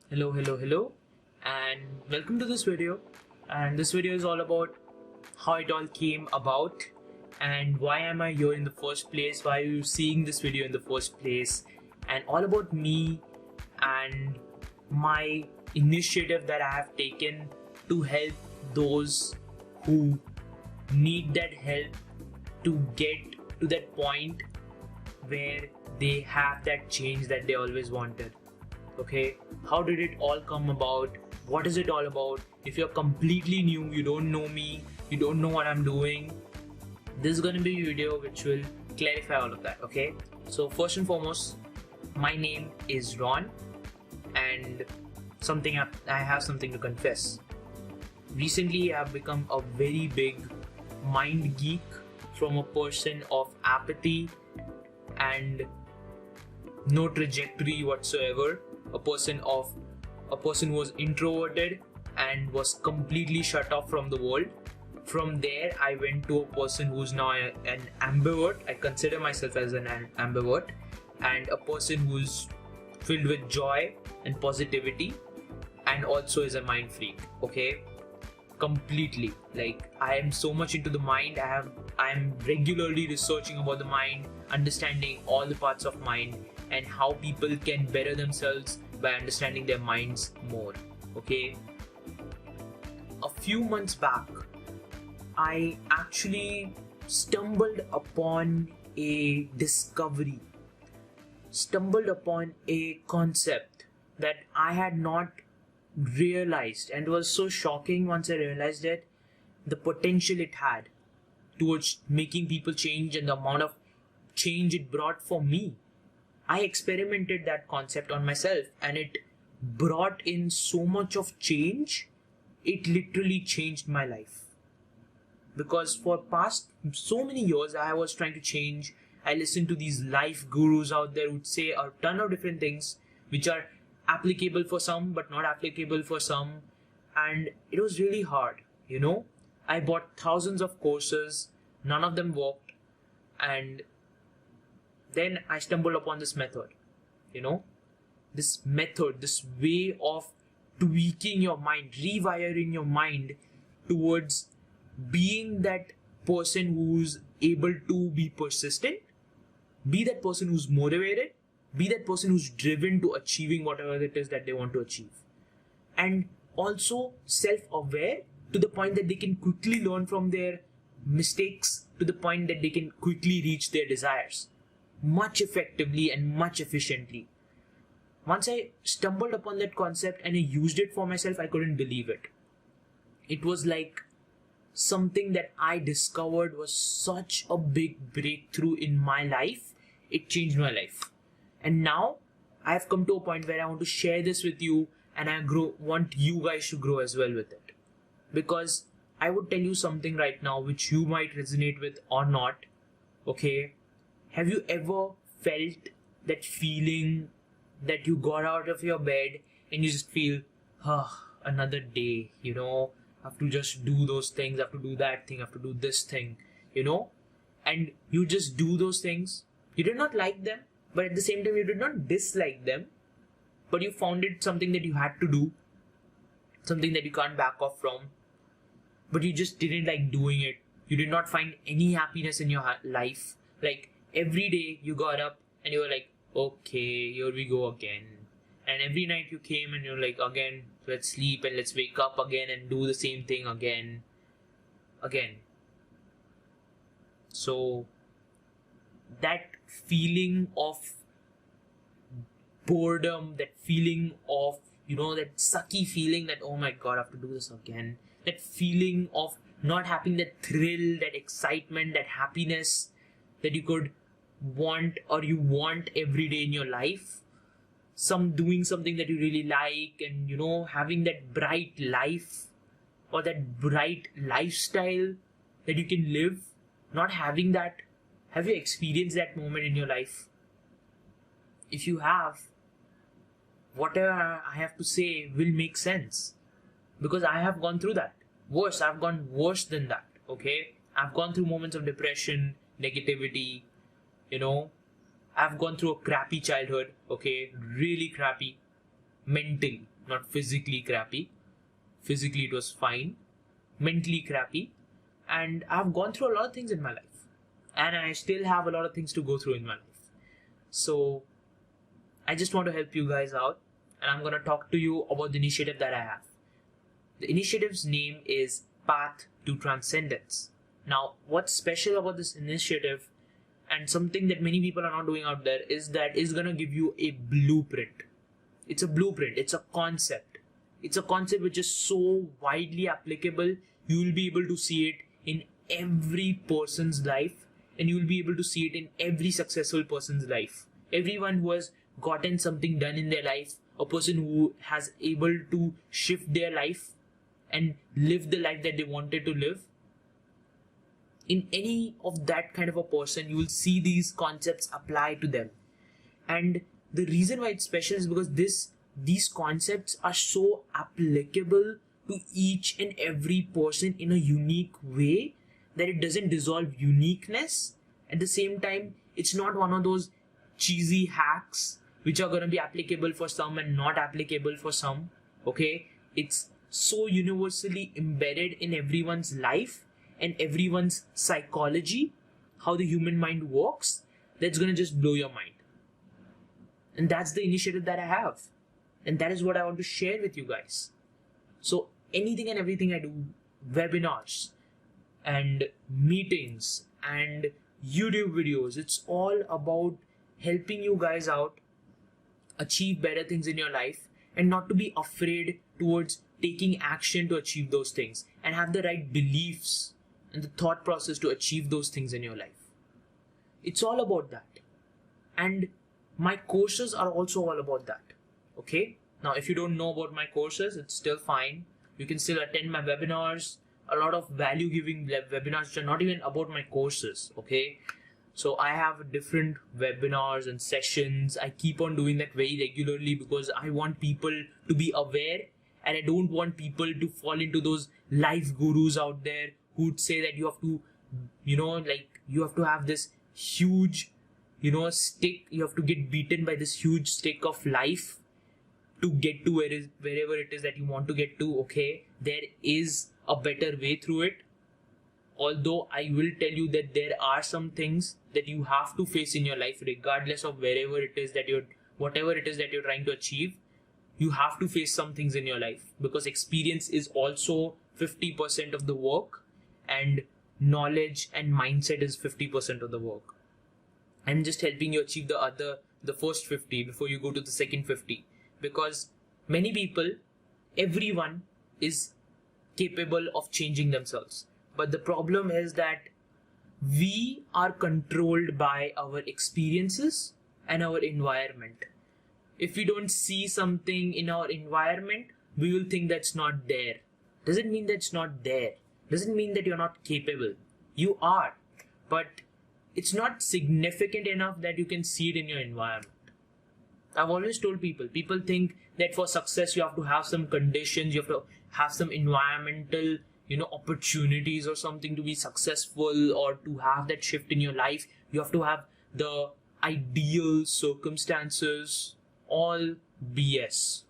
Hello, and welcome to this video. And this video is all about how it all came about and why am I here in the first place, why are you seeing this video in the first place, and all about me and my initiative that I have taken to help those who need that help to get to that point where they have that change that they always wanted. Okay, how did it all come about? What is it all about? If you're completely new, you don't know me, you don't know what I'm doing, this is going to be a video which will clarify all of that. Okay, so first and foremost, my name is Ron, and I have something to confess. Recently I've become a very big mind geek, from a person of apathy and no trajectory whatsoever, a person who was introverted and was completely shut off from the world. From there I went to a person who's now an ambivert. I consider myself as an ambivert, and a person who's filled with joy and positivity, and also is a mind freak. Okay, completely, like I am so much into the mind. I am regularly researching about the mind, understanding all the parts of mind and how people can better themselves by understanding their minds more. Okay, a few months back I actually stumbled upon a discovery, stumbled upon a concept that I had not realized, and it was so shocking once I realized it, the potential it had towards making people change and the amount of change it brought for me. I experimented that concept on myself and it brought in so much of change. It literally changed my life. Because for past so many years I was trying to change. I listened to these life gurus out there who would say a ton of different things which are applicable for some but not applicable for some, and it was really hard. I bought thousands of courses, none of them worked, and then I stumbled upon this method. This method, this way of tweaking your mind, rewiring your mind towards being that person who's able to be persistent, be that person who's motivated, be that person who's driven to achieving whatever it is that they want to achieve, and also self-aware to the point that they can quickly learn from their mistakes, to the point that they can quickly reach their desires much effectively and much efficiently. Once I stumbled upon that concept and I used it for myself, I couldn't believe it. It was like something that I discovered was such a big breakthrough in my life. It changed my life. And now I have come to a point where I want to share this with you, and I want you guys to grow as well with it. Because I would tell you something right now which you might resonate with or not. Okay? Have you ever felt that feeling that you got out of your bed and you just feel, another day, I have to just do those things, I have to do that thing, I have to do this thing, and you just do those things. You did not like them, but at the same time you did not dislike them, but you found it something that you had to do, something that you can't back off from, but you just didn't like doing it. You did not find any happiness in your life. Like every day you got up and you were like, okay, here we go again. And every night you came and you're like, again, let's sleep and let's wake up again and do the same thing again. So that feeling of boredom, that feeling of, that sucky feeling that, oh my god, I have to do this again. That feeling of not having that thrill, that excitement, that happiness that you could want or you want every day in your life. Doing something that you really like, and having that bright life or that bright lifestyle that you can live. Not having that. Have you experienced that moment in your life? If you have, whatever I have to say will make sense, because I have gone through that. I've gone worse than that. Okay, I've gone through moments of depression, negativity, I've gone through a crappy childhood, okay, really crappy, mentally. not physically crappy. Physically it was fine, mentally crappy, and I've gone through a lot of things in my life, and I still have a lot of things to go through in my life. So I just want to help you guys out, and I'm going to talk to you about the initiative that I have. The initiative's name is Path to Transcendence. Now, what's special about this initiative, and something that many people are not doing out there, is that it's going to give you a blueprint. It's a blueprint, it's a concept. It's a concept which is so widely applicable, you will be able to see it in every person's life, and you will be able to see it in every successful person's life. Everyone who has gotten something done in their life, a person who has able to shift their life and live the life that they wanted to live, in any of that kind of a person, you will see these concepts apply to them. And the reason why it's special is because these concepts are so applicable to each and every person in a unique way that it doesn't dissolve uniqueness. At the same time, it's not one of those cheesy hacks which are going to be applicable for some and not applicable for some. Okay, it's so universally embedded in everyone's life and everyone's psychology, how the human mind works, that's going to just blow your mind. And that's the initiative that I have, and that is what I want to share with you guys. So anything and everything I do, webinars and meetings and YouTube videos, it's all about helping you guys out achieve better things in your life, and not to be afraid towards taking action to achieve those things, and have the right beliefs and the thought process to achieve those things in your life. It's all about that. And my courses are also all about that. Okay, now if you don't know about my courses, it's still fine. You can still attend my webinars, a lot of value giving webinars which are not even about my courses. Okay, so I have different webinars and sessions. I keep on doing that very regularly because I want people to be aware, and I don't want people to fall into those life gurus out there who'd say that you have to, you have to have this huge, stick. You have to get beaten by this huge stick of life to get to wherever it is that you want to get to. Okay, there is a better way through it. Although I will tell you that there are some things that you have to face in your life, regardless of whatever it is that you're trying to achieve. You have to face some things in your life, because experience is also 50% of the work, and knowledge and mindset is 50% of the work. I'm just helping you achieve the first 50 before you go to the second 50, because many people, everyone is capable of changing themselves. But the problem is that we are controlled by our experiences and our environment. If we don't see something in our environment, we will think that's not there. Doesn't mean that's not there. Doesn't mean that you're not capable. You are. But it's not significant enough that you can see it in your environment. I've always told people think that for success you have to have some conditions, you have to have some environmental opportunities or something to be successful, or to have that shift in your life. You have to have the ideal circumstances. All BS.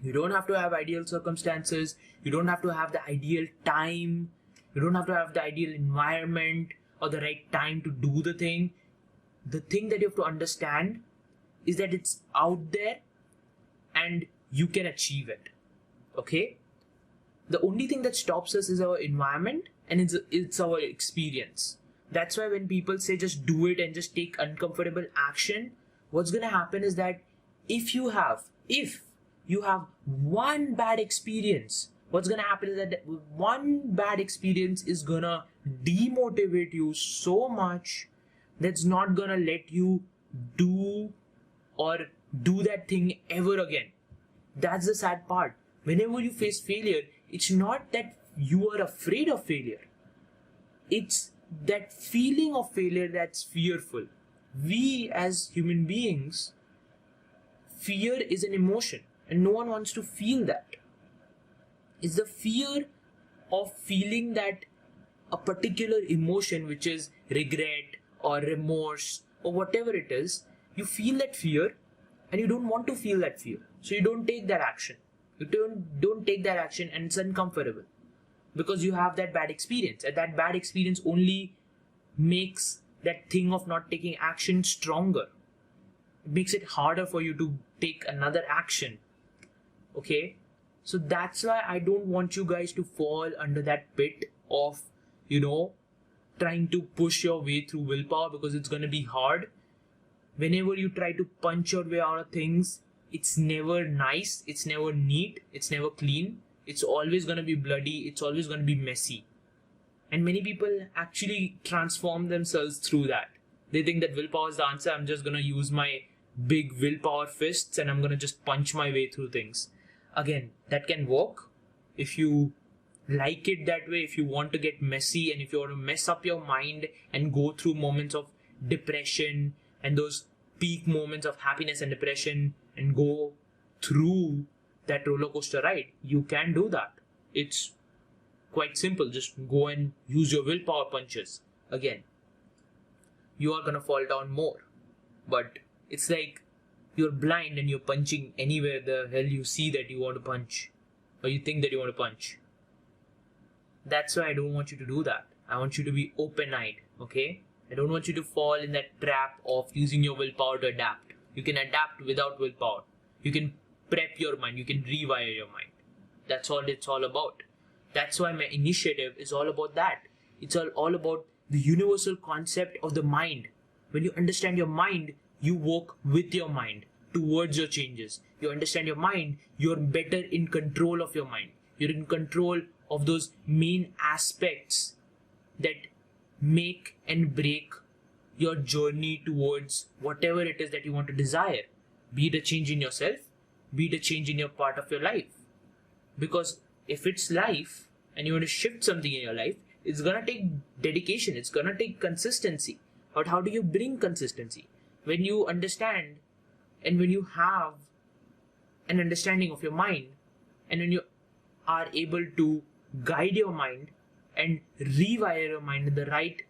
You don't have to have ideal circumstances. You don't have to have the ideal time. You don't have to have the ideal environment or the right time to do the thing. The thing that you have to understand is that it's out there and you can achieve it. Okay? The only thing that stops us is our environment, and it's our experience. That's why when people say just do it and just take uncomfortable action, what's going to happen is that if you have one bad experience, what's going to happen is that one bad experience is going to demotivate you so much that's not going to let you do that thing ever again. That's the sad part. Whenever you face failure, it's not that you are afraid of failure. It's that feeling of failure that's fearful. We as human beings, fear is an emotion, and no one wants to feel that. It's the fear of feeling that a particular emotion, which is regret or remorse or whatever it is, you feel that fear and you don't want to feel that fear. So you don't take that action. You don't take that action, and it's uncomfortable because you have that bad experience, and that bad experience only makes that thing of not taking action stronger. It makes it harder for you to take another action. Okay, so that's why I don't want you guys to fall under that pit of, trying to push your way through willpower, because it's going to be hard. Whenever you try to punch your way out of things, it's never nice, it's never neat, it's never clean. It's always going to be bloody, it's always going to be messy. And many people actually transform themselves through that. They think that willpower is the answer. I'm just going to use my big willpower fists and I'm going to just punch my way through things. Again, that can work if you like it that way, if you want to get messy and if you want to mess up your mind and go through moments of depression and those peak moments of happiness and depression and go through that roller coaster ride. You can do that. It's quite simple. Just go and use your willpower punches. Again, you are gonna fall down more, but it's like you're blind and you're punching anywhere the hell you see that you want to punch or you think that you want to punch. That's why I don't want you to do that. I want you to be open-eyed, okay? I don't want you to fall in that trap of using your willpower to adapt. You can adapt without willpower. You can prep your mind. You can rewire your mind. That's all it's all about. That's why my initiative is all about that. It's all about the universal concept of the mind. When you understand your mind, you work with your mind towards your changes. You understand your mind, you're better in control of your mind. You're in control of those main aspects that make and break your journey towards whatever it is that you want to desire. Be it a change in yourself, be it a change in your part of your life. Because if it's life and you want to shift something in your life, it's gonna take dedication, it's gonna take consistency. But how do you bring consistency? When you understand and when you have an understanding of your mind, and when you are able to guide your mind and rewire your mind in the right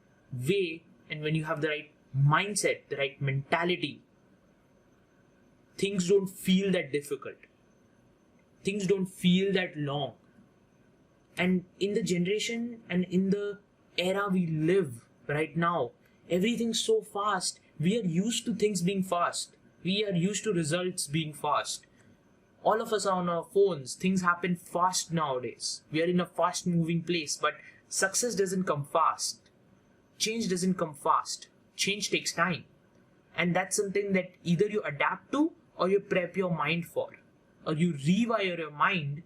way, and when you have the right mindset, the right mentality, things don't feel that difficult. Things don't feel that long. And in the generation and in the era we live right now, everything's so fast. We are used to things being fast. We are used to results being fast. All of us are on our phones. Things happen fast nowadays. We are in a fast moving place, but success doesn't come fast. Change doesn't come fast. Change takes time. And that's something that either you adapt to or you prep your mind for. Or you rewire your mind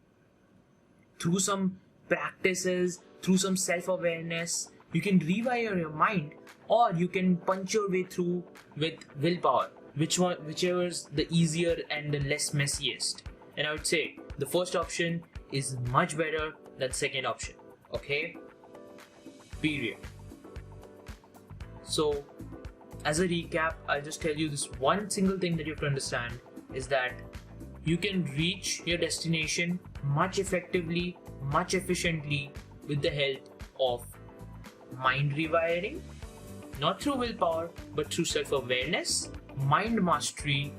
through some practices, through some self-awareness. You can rewire your mind, or you can punch your way through with willpower. Whichever is the easier and the less messiest. And I would say the first option is much better than second option. Okay? Period. So, as a recap, I'll just tell you this one single thing that you have to understand is that you can reach your destination much effectively, much efficiently with the help of mind rewiring, not through willpower, but through self-awareness, mind mastery,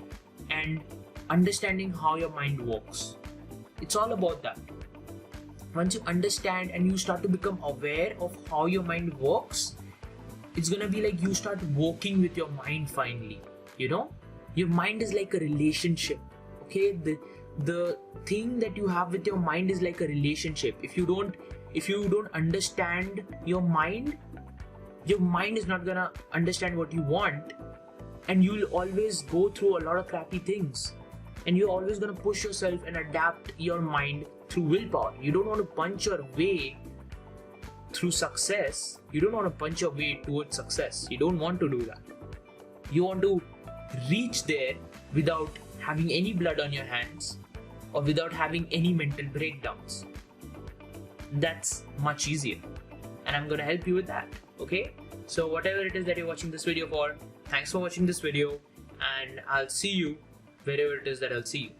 and understanding how your mind works. It's all about that. Once you understand and you start to become aware of how your mind works, it's gonna be like you start working with your mind finally. Your mind is like a relationship. Okay, the thing that you have with your mind is like a relationship. If you don't understand your mind is not gonna understand what you want, and you'll always go through a lot of crappy things, and you're always gonna push yourself and adapt your mind through willpower. You don't want to punch your way through success. You don't want to punch your way towards success. You don't want to do that. You want to reach there without having any blood on your hands or without having any mental breakdowns. That's much easier, and I'm gonna help you with that. Okay, so whatever it is that you're watching this video for, thanks for watching this video, and I'll see you wherever it is that I'll see you.